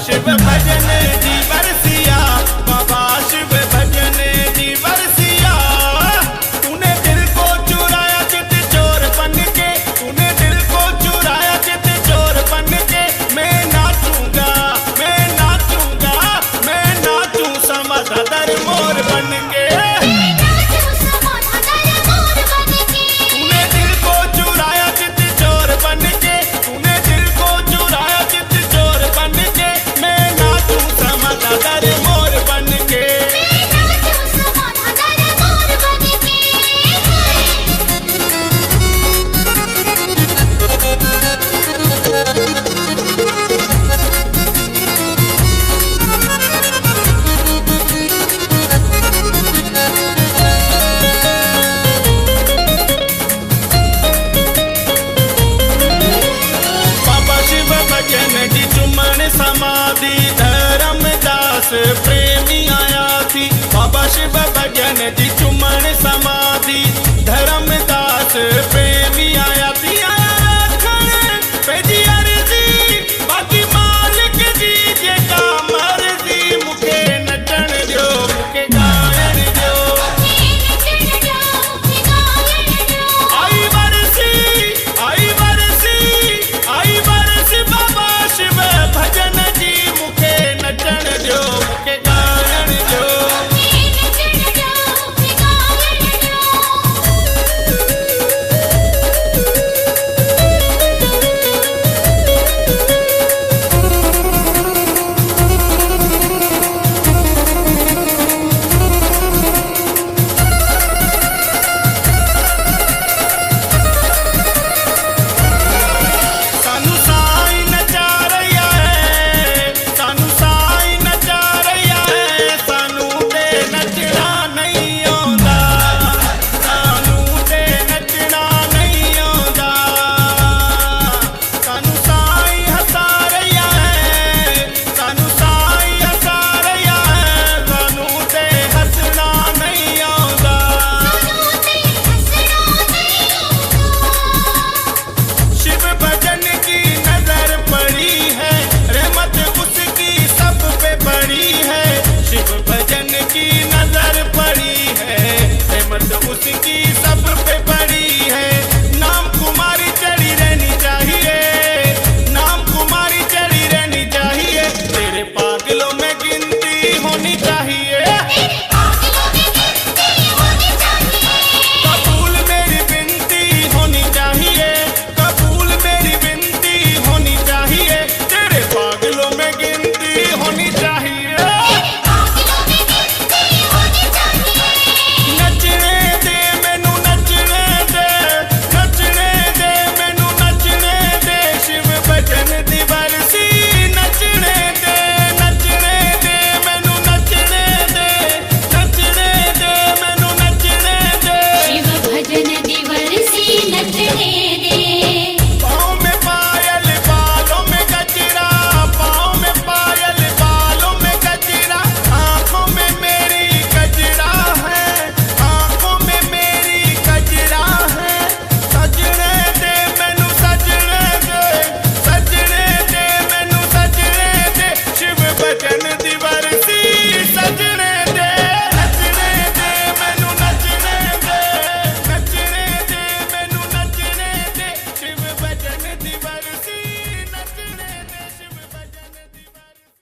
शिव भजन जी बरसिया, बाबा शिव भजन जी बरसिया। तूने दिल को चुराया चित चोर बन के, तूने दिल को चुराया चित चोर बन के। मैं नाचूंगा, मैं नाचूंगा, मैं नाचूं समाधार मोर बन के। तूने दिल को चुराया चित चोर बन के, तूने दिल को चुराया चित चोर बन के। मैं नाचूं समाधार मोर बन के। बाबा शिव भजन जी चुमन समाधि धर्मदास प्रेमी आया थी। बाबा शिव भजन जी चुमन समाधि धर्मदास प्रेमी